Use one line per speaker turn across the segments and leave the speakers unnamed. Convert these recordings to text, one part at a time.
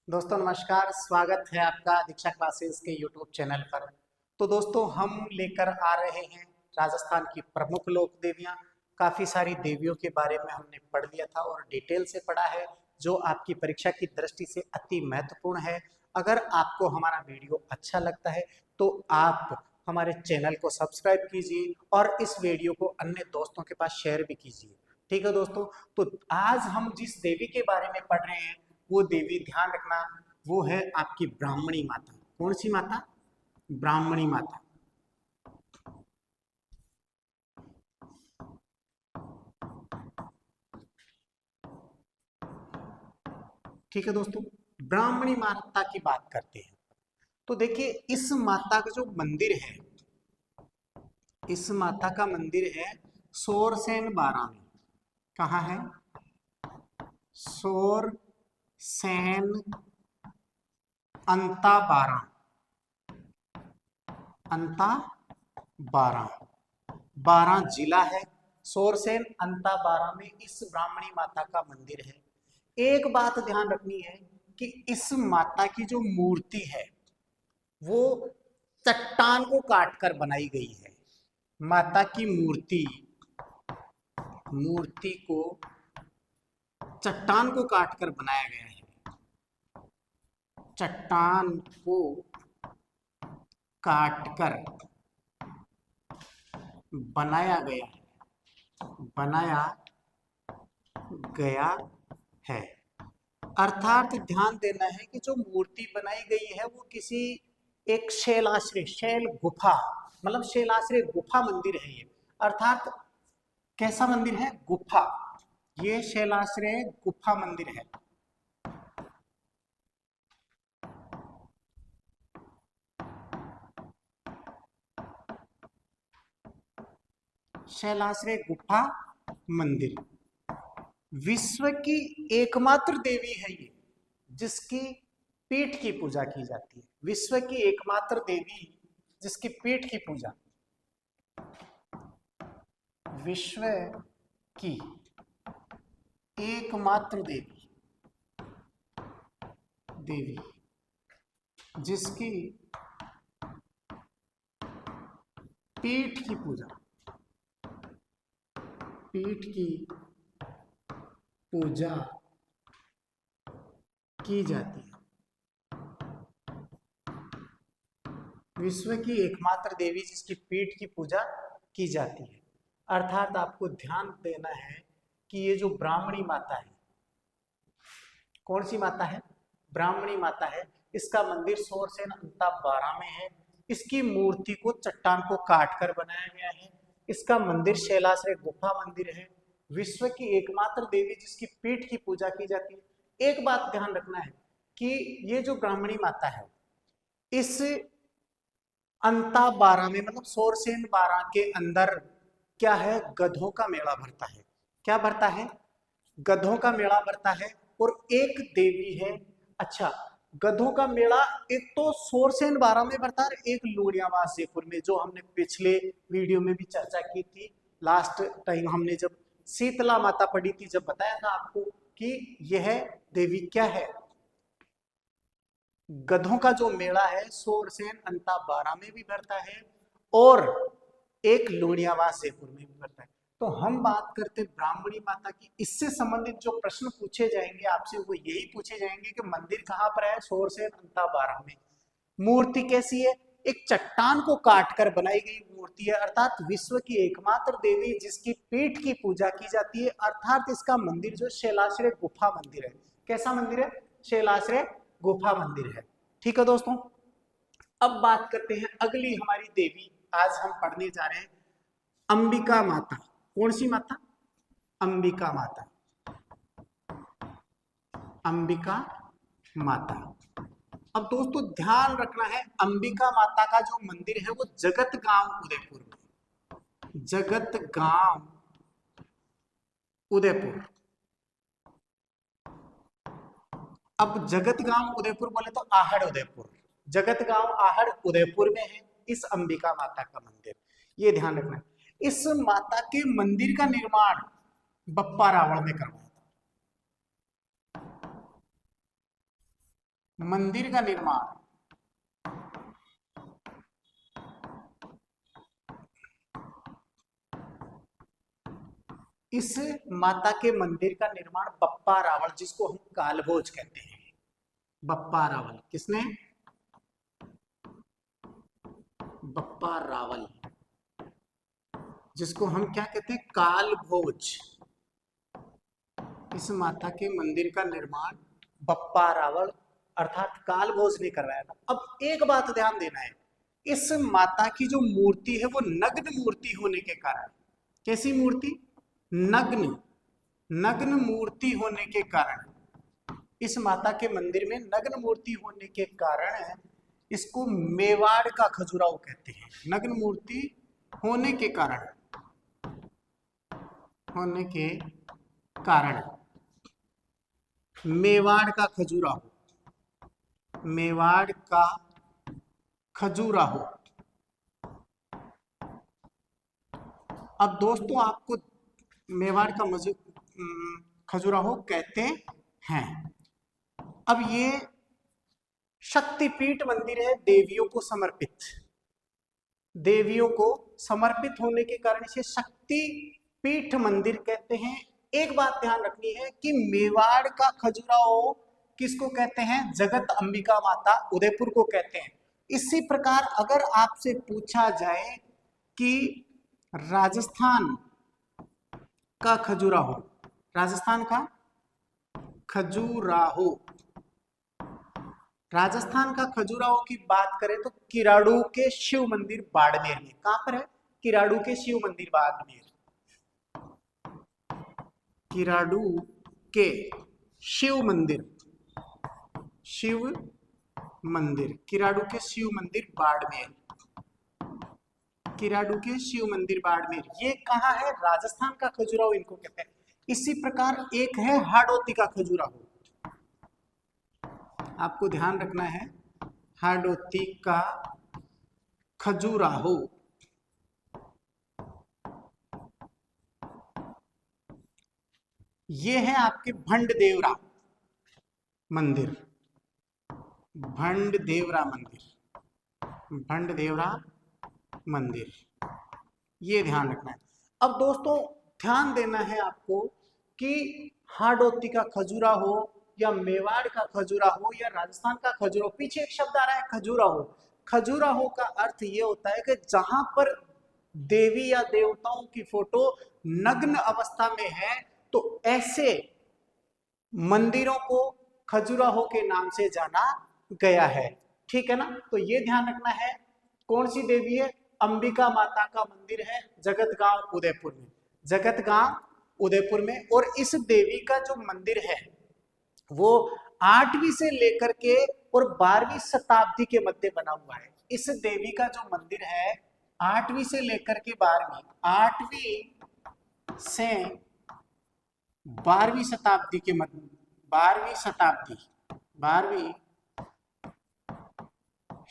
दोस्तों नमस्कार, स्वागत है आपका दीक्षा क्लासेस के यूट्यूब चैनल पर। तो दोस्तों हम लेकर आ रहे हैं राजस्थान की प्रमुख लोक देवियाँ। काफ़ी सारी देवियों के बारे में हमने पढ़ लिया था और डिटेल से पढ़ा है, जो आपकी परीक्षा की दृष्टि से अति महत्वपूर्ण है। अगर आपको हमारा वीडियो अच्छा लगता है तो आप हमारे चैनल को सब्सक्राइब कीजिए और इस वीडियो को अन्य दोस्तों के पास शेयर भी कीजिए। ठीक है दोस्तों, तो आज हम जिस देवी के बारे में पढ़ रहे हैं वो देवी, ध्यान रखना, वो है आपकी ब्राह्मणी माता। कौन सी माता? ब्राह्मणी माता। ठीक है दोस्तों, ब्राह्मणी माता की बात करते हैं। तो देखिए, इस माता का जो मंदिर है, इस माता का मंदिर है सोरसेन बारा में। कहाँ है? सोरसेन अंता बारा, अंता बारा, बारा जिला है। सोरसेन अंता बारा में इस ब्राह्मणी माता का मंदिर है। एक बात ध्यान रखनी है कि इस माता की जो मूर्ति है वो चट्टान को काटकर बनाई गई है। माता की मूर्ति, मूर्ति को चट्टान को काटकर बनाया गया है। चट्टान को काटकर बनाया गया है, बनाया गया है। अर्थात ध्यान देना है कि जो मूर्ति बनाई गई है वो किसी एक शैलाश्रय, शैल गुफा, मतलब शैलाश्रय गुफा मंदिर है ये। अर्थात कैसा मंदिर है? गुफा। ये शैलाश्रय गुफा मंदिर है। शैलाश्रय गुफा मंदिर विश्व की एकमात्र देवी है ये, जिसकी पीठ की पूजा की जाती है। विश्व की एकमात्र देवी जिसकी पीठ की पूजा, विश्व की एकमात्र देवी, देवी जिसकी पीठ की पूजा, पीठ की पूजा की जाती है। विश्व की एकमात्र देवी जिसकी पीठ की पूजा की जाती है। अर्थात आपको ध्यान देना है कि ये जो ब्राह्मणी माता है, कौन सी माता है? ब्राह्मणी माता है। इसका मंदिर सोरसेन अंता बारा में है। इसकी मूर्ति को चट्टान को काटकर बनाया गया है। इसका मंदिर शैलाश्रय गुफा मंदिर है। विश्व की एकमात्र देवी जिसकी पीठ की पूजा की जाती है। एक बात ध्यान रखना है कि ये जो ब्राह्मणी माता है, इस अंता बारा में, मतलब सोरसेन बारा के अंदर क्या है? गधों का मेला भरता है। क्या भरता है? गधों का मेला भरता है। और एक देवी है, अच्छा, गधों का मेला एक तो सोरसेन बारा में भरता है, एक लूणियावास जयपुर में, जो हमने पिछले वीडियो में भी चर्चा की थी। लास्ट टाइम हमने जब शीतला माता पढ़ी थी, जब बताया था आपको कि यह देवी क्या है, गधों का जो मेला है सोरसेन अंता बारा में भी भरता है और एक लूणियावास जयपुर में भी भरता है। तो हम बात करते ब्राह्मणी माता की। इससे संबंधित जो प्रश्न पूछे जाएंगे आपसे वो यही पूछे जाएंगे कि मंदिर कहाँ पर है? सोरसेन अंता बारा में। मूर्ति कैसी है? एक चट्टान को काटकर बनाई गई मूर्ति है। अर्थात विश्व की एकमात्र देवी जिसकी पीठ की पूजा की जाती है। अर्थात इसका मंदिर जो शैलाश्रय गुफा मंदिर है। कैसा मंदिर है? शैलाश्रय गुफा मंदिर है। ठीक है दोस्तों, अब बात करते हैं अगली हमारी देवी। आज हम पढ़ने जा रहे हैं अंबिका माता। कौन सी माता? अंबिका माता। अंबिका माता। अब दोस्तों ध्यान रखना है, अंबिका माता का जो मंदिर है वो जगत गांव उदयपुर में, जगत गांव उदयपुर। अब जगत गांव उदयपुर बोले तो आहड़ उदयपुर, जगत गांव आहड़ उदयपुर में है इस अंबिका माता का मंदिर। ये ध्यान रखना है। इस माता के मंदिर का निर्माण बप्पा रावण ने करवाया था। मंदिर का निर्माण इस माता के मंदिर का निर्माण बप्पा रावल, जिसको हम कालभोज कहते हैं, बप्पा रावल, किसने? बप्पा रावल, जिसको हम क्या कहते हैं? कालभोज। इस माता के मंदिर का निर्माण बप्पा रावल अर्थात कालभोज ने करवाया था। अब एक बात ध्यान देना है, इस माता की जो मूर्ति है वो नग्न मूर्ति होने के कारण, कैसी मूर्ति? नग्न, नग्न मूर्ति होने के कारण, इस माता के मंदिर में नग्न मूर्ति होने के कारण इसको मेवाड़ का खजुराहो कहते हैं। नग्न मूर्ति होने के कारण, होने के कारण मेवाड़ का खजुराहो, मेवाड़ का खजुराहो। अब दोस्तों आपको मेवाड़ का खजुराहो कहते हैं। अब ये शक्तिपीठ मंदिर है, देवियों को समर्पित, देवियों को समर्पित होने के कारण इसे शक्तिपीठ मंदिर कहते हैं। एक बात ध्यान रखनी है कि मेवाड़ का खजुराहो किसको कहते हैं? जगत अंबिका माता उदयपुर को कहते हैं। इसी प्रकार अगर आपसे पूछा जाए कि राजस्थान का खजुराहो, राजस्थान का खजुराहो, राजस्थान का खजुराहो की बात करें तो किराड़ू के शिव मंदिर बाड़मेर में, कहां पर है? किराड़ू के शिव मंदिर बाड़मेर, किराड़ू के शिव मंदिर, शिव मंदिर, किराड़ू के शिव मंदिर बाड़मेर, किराड़ू के शिव मंदिर बाड़मेर, ये कहाँ है? राजस्थान का खजुराहो इनको कहते हैं। इसी प्रकार एक है हाड़ौती का खजुराहो, आपको ध्यान रखना है, हाड़ौती का खजुराहो, ये है आपके भंडदेवरा मंदिर, भंडदेवरा मंदिर, भंडदेवरा मंदिर, ये ध्यान रखना है। अब दोस्तों ध्यान देना है आपको कि हाड़ौती का खजुराहो या मेवाड़ का खजुराहो या राजस्थान का खजुराहो, पीछे एक शब्द आ रहा है खजुराहो। खजुराहो का अर्थ ये होता है कि जहां पर देवी या देवताओं की फोटो नग्न अवस्था में है तो ऐसे मंदिरों को खजुराहो के नाम से जाना गया है। ठीक है ना? तो ये ध्यान रखना है। कौन सी देवी है? अंबिका माता का मंदिर है जगतगांव उदयपुर में, जगतगांव उदयपुर में। और इस देवी का जो मंदिर है वो 8वीं से लेकर के और 12वीं शताब्दी के मध्य बना हुआ है। इस देवी का जो मंदिर है 8वीं से लेकर के 12वीं, 8वीं से 12वीं शताब्दी के मध्य, 12वीं शताब्दी, 12वीं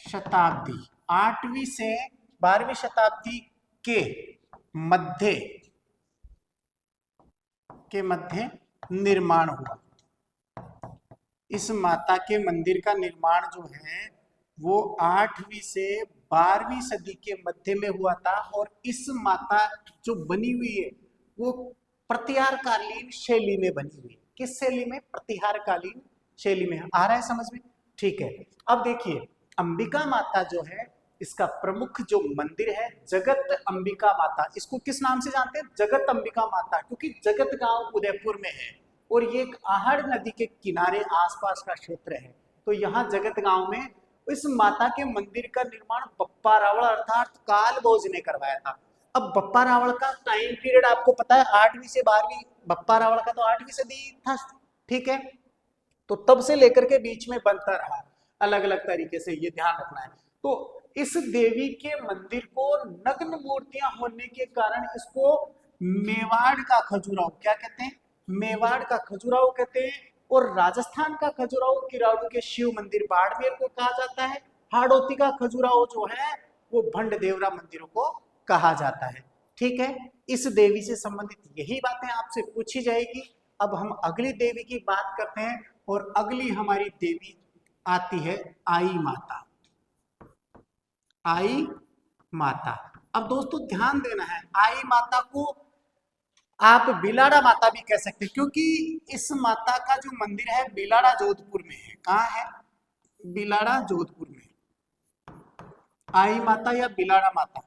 शताब्दी, 8वीं से 12वीं शताब्दी के मध्य निर्माण हुआ। इस माता के मंदिर का निर्माण जो है वो 8वीं से 12वीं सदी के मध्य में हुआ था। और इस माता जो बनी हुई है वो प्रतिहारकालीन शैली में बनी हुई है। किस शैली में? प्रतिहारकालीन शैली में। आ रहा है समझ में? ठीक है। अब देखिए अंबिका माता जो है इसका प्रमुख जो मंदिर है जगत अंबिका माता, इसको किस नाम से जानते हैं? जगत अंबिका माता, क्योंकि जगतगांव उदयपुर में है और ये एक आहड़ नदी के किनारे आसपास का क्षेत्र है। तो यहाँ जगतगांव में इस माता के मंदिर का निर्माण बप्पा रावल अर्थात कालभोज ने करवाया था। अब बप्पा रावल का टाइम पीरियड आपको पता है 8वीं से 12वीं, बप्पा रावल का तो 8वीं सदी था। ठीक है, तो तब से लेकर के बीच में बनता रहा अलग अलग तरीके से, ये ध्यान रखना है। तो इस देवी के मंदिर को नग्न मूर्तियां होने के कारण इसको मेवाड़ का खजुराहो, क्या कहते हैं? मेवाड़ का खजुराहो कहते हैं। और राजस्थान का खजुराहो किराड़ू के शिव मंदिर बाड़मेर को कहा जाता है। हाड़ौती का खजुराहो जो है वो भंडदेवरा मंदिरों को कहा जाता है। ठीक है, इस देवी से संबंधित यही बातें आपसे पूछी जाएगी। अब हम अगली देवी की बात करते हैं और अगली हमारी देवी आती है आई माता, आई माता। अब दोस्तों ध्यान देना है, आई माता को आप बिलाड़ा माता भी कह सकते हैं, क्योंकि इस माता का जो मंदिर है बिलाड़ा जोधपुर में है। कहाँ है? बिलाड़ा जोधपुर में। आई माता या बिलाड़ा माता,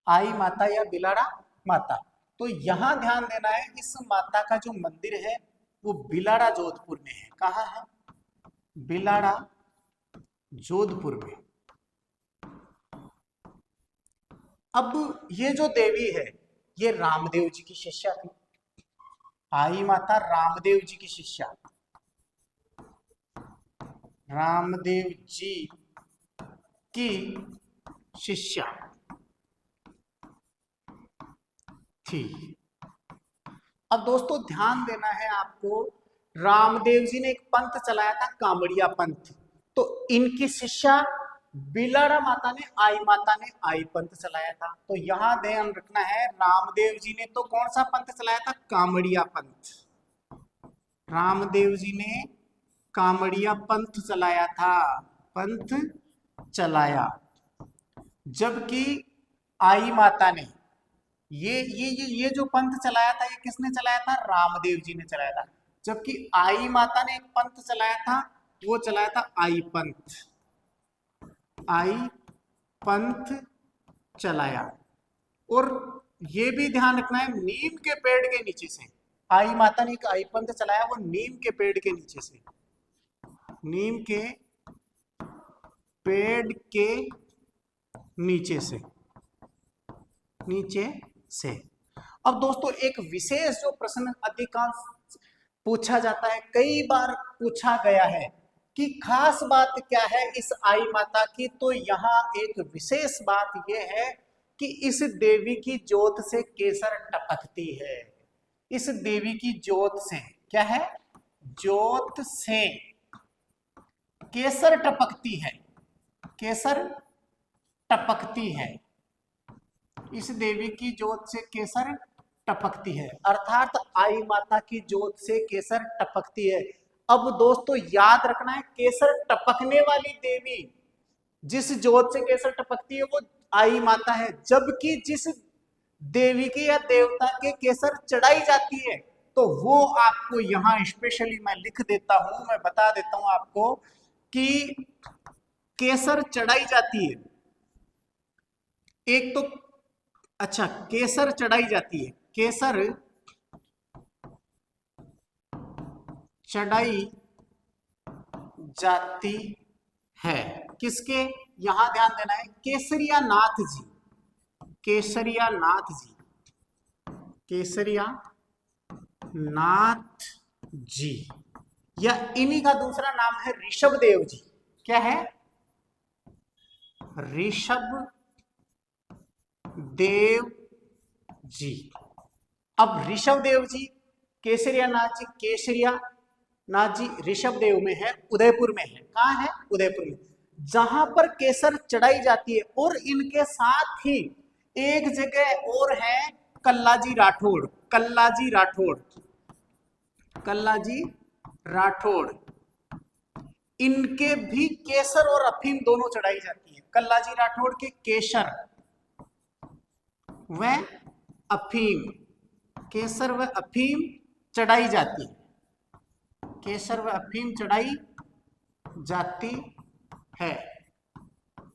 आई माता या बिलाड़ा माता। तो यहां ध्यान देना है, इस माता का जो मंदिर है वो बिलाड़ा जोधपुर में है। कहाँ है? बिलाड़ा जोधपुर में। अब ये जो देवी है ये रामदेव जी की शिष्या थी। आई माता रामदेव जी की शिष्या, रामदेव जी की शिष्या थी। अब दोस्तों ध्यान देना है आपको, रामदेव जी ने एक पंथ चलाया था, कामड़िया पंथ। तो इनकी शिष्या बिलाड़ा माता ने, आई माता ने आई पंथ चलाया था। तो यहां ध्यान रखना है, रामदेव जी ने तो कौन सा पंथ चलाया था? कामड़िया पंथ। रामदेव जी ने कामड़िया पंथ चलाया था, पंथ चलाया। जबकि आई माता ने ये जो पंथ चलाया था, ये किसने चलाया था? रामदेव जी ने चलाया था। जबकि आई माता ने एक पंथ चलाया था, वो चलाया था आई पंथ, आई पंथ चलाया। और ये भी ध्यान रखना है, नीम के पेड़ के नीचे से आई माता ने एक आई पंथ चलाया, वो नीम के पेड़ के नीचे से, नीम के पेड़ के नीचे से, नीचे से। अब दोस्तों एक विशेष जो प्रश्न अधिकांश पूछा जाता है, कई बार पूछा गया है कि खास बात क्या है इस आई माता की, तो यहाँ एक विशेष बात यह है कि इस देवी की जोत से केसर टपकती है। इस देवी की जोत से क्या है? जोत से केसर टपकती है, केसर टपकती है। इस देवी की जोत से केसर टपकती है, अर्थात आई माता की जोत से केसर टपकती है। अब दोस्तों याद रखना है, केसर टपकने वाली देवी, जिस जोत से केसर टपकती है वो आई माता है। जबकि जिस देवी के या देवता के केसर चढ़ाई जाती है, तो वो आपको यहां स्पेशली मैं लिख देता हूं, मैं बता देता हूं आपको कि केसर चढ़ाई जाती है। एक तो अच्छा, केसर चढ़ाई जाती है, केसर चढ़ाई जाती है किसके? यहां ध्यान देना है, केसरिया नाथ जी, केसरिया नाथ जी, केसरिया नाथ जी, या इन्हीं का दूसरा नाम है ऋषभ देव जी। क्या है? ऋषभ देव जी। अब ऋषभ देव जी, केसरिया नाथ जी, केसरिया नाथ जी ऋषभ देव में है, उदयपुर में है। कहां है? उदयपुर में, जहां पर केसर चढ़ाई जाती है। और इनके साथ ही एक जगह और है, कल्लाजी राठौड़, कल्लाजी राठौड़, कल्लाजी राठौड़, इनके भी केसर और अफीम दोनों चढ़ाई जाती है। कल्लाजी राठौड़ के केसर व अफीम, केसर व अफीम चढ़ाई जाती है, केसर व अफीम चढ़ाई जाती है।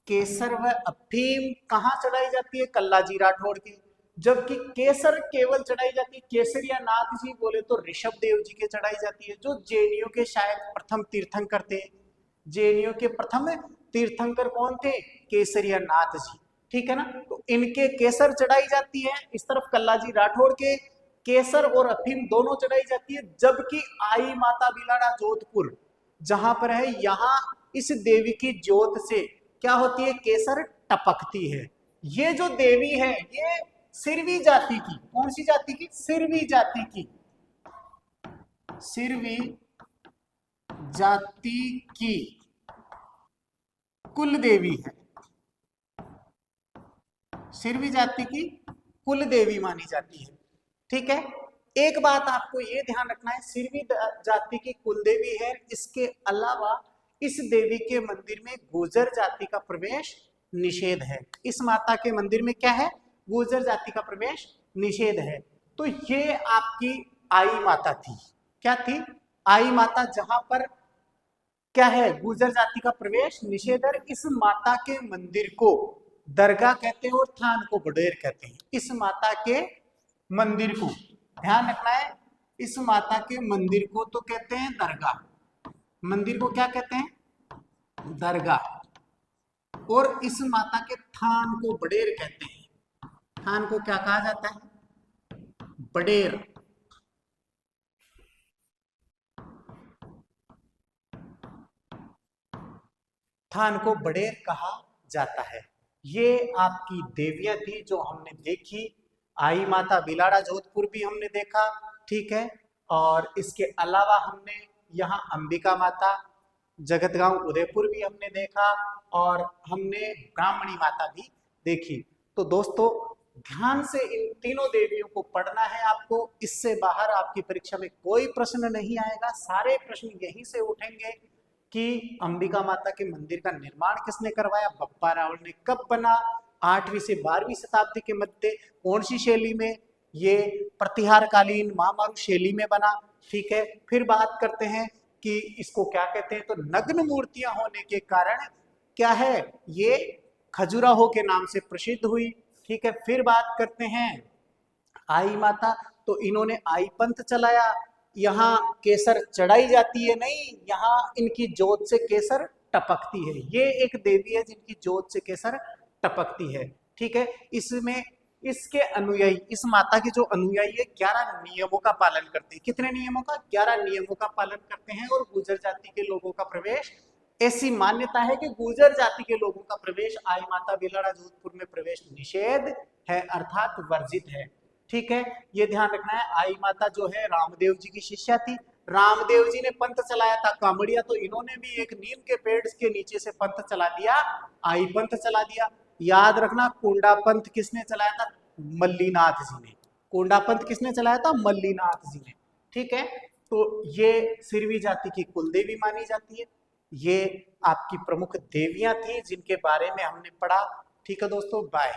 केसर व अफीम कहां चढ़ाई जाती है? कल्लाजी राठौड़ के। जबकि केसर केवल चढ़ाई जाती है, केसरिया नाथ जी बोले तो ऋषभ देव जी के चढ़ाई जाती है, जो जेएनयू के शायद प्रथम तीर्थंकर थे। जेएनयू के प्रथम तीर्थंकर कौन थे? केसरिया नाथ जी, ठीक है ना। तो इनके केसर चढ़ाई जाती है, इस तरफ कल्लाजी राठौड़ के केसर और अफीम दोनों चढ़ाई जाती है। जबकि आई माता बिलाड़ा जोधपुर जहां पर है, यहां इस देवी की जोत से क्या होती है? केसर टपकती है। ये जो देवी है ये सिरवी जाति की, कौन सी जाति की? सिरवी जाति की, सिरवी जाति की कुल देवी है, सिरवी जाति की कुल देवी मानी जाती है, ठीक है। एक बात आपको ये ध्यान रखना है, सिरवी जाति की कुल देवी है, इसके अलावा इस देवी के मंदिर में गुर्जर जाति का प्रवेश निषेध है। इस माता के मंदिर में क्या है, गुर्जर जाति का प्रवेश निषेध है। तो ये आपकी आई माता थी, क्या थी, आई माता, जहां पर क्या है, गुर्जर जाति का प्रवेश निषेध है। इस माता के मंदिर को दरगाह कहते हैं और थान को बडेर कहते हैं। इस माता के मंदिर को ध्यान रखना है, इस माता के मंदिर को तो कहते हैं दरगाह, मंदिर को क्या कहते हैं, दरगाह, और इस माता के थान को बडेर कहते हैं। थान को क्या कहा जाता है, बडेर। थान को बडेर कहा जाता है। ये आपकी देवियां थी जो हमने देखी। आई माता बिलाड़ा जोधपुर भी हमने देखा, ठीक है, और इसके अलावा हमने यहाँ अंबिका माता जगतगांव उदयपुर भी हमने देखा, और हमने ब्राह्मणी माता भी देखी। तो दोस्तों ध्यान से इन तीनों देवियों को पढ़ना है आपको, इससे बाहर आपकी परीक्षा में कोई प्रश्न नहीं आएगा। सारे प्रश्न यहीं से उठेंगे कि अंबिका माता के मंदिर का निर्माण किसने करवाया, बप्पा रावल ने कब बना, 8वीं से 12वीं शताब्दी के मध्य कौन सी शैली में, ये प्रतिहारकालीन महामारू शैली में बना, ठीक है। फिर बात करते हैं कि इसको क्या कहते हैं, तो नग्न मूर्तियां होने के कारण क्या है, ये खजुराहो के नाम से प्रसिद्ध हुई, ठीक है। फिर बात करते हैं आई माता, तो इन्होंने आई पंथ चलाया। यहाँ केसर चढ़ाई जाती है नहीं, यहाँ इनकी जोत से केसर टपकती है। ये एक देवी है जिनकी जोत से केसर टपकती है, ठीक है। इसमें इसके अनुयायी, इस माता के जो अनुयायी है 11 नियमों का पालन करते हैं। कितने नियमों का, 11 नियमों का पालन करते हैं। और गुर्जर जाति के लोगों का प्रवेश, ऐसी मान्यता है कि गुर्जर जाति के लोगों का प्रवेश आई माता बिलाड़ा जोधपुर में प्रवेश निषेध है, अर्थात वर्जित है, ठीक है। ये ध्यान रखना है। आई माता जो है रामदेव जी की शिष्या थी। रामदेव जी ने पंथ चलाया था कामड़िया, तो इन्होंने भी एक नीम के पेड़ के नीचे से पंथ चला दिया, आई पंथ चला दिया। याद रखना कोंडा पंथ किसने चलाया था, मल्लीनाथ जी ने। कोंडा पंथ किसने चलाया था, मल्लीनाथ जी ने, ठीक है। तो ये सिरवी जाति की कुलदेवी मानी जाती है। ये आपकी प्रमुख देवियां थी जिनके बारे में हमने पढ़ा, ठीक है दोस्तों, बाय।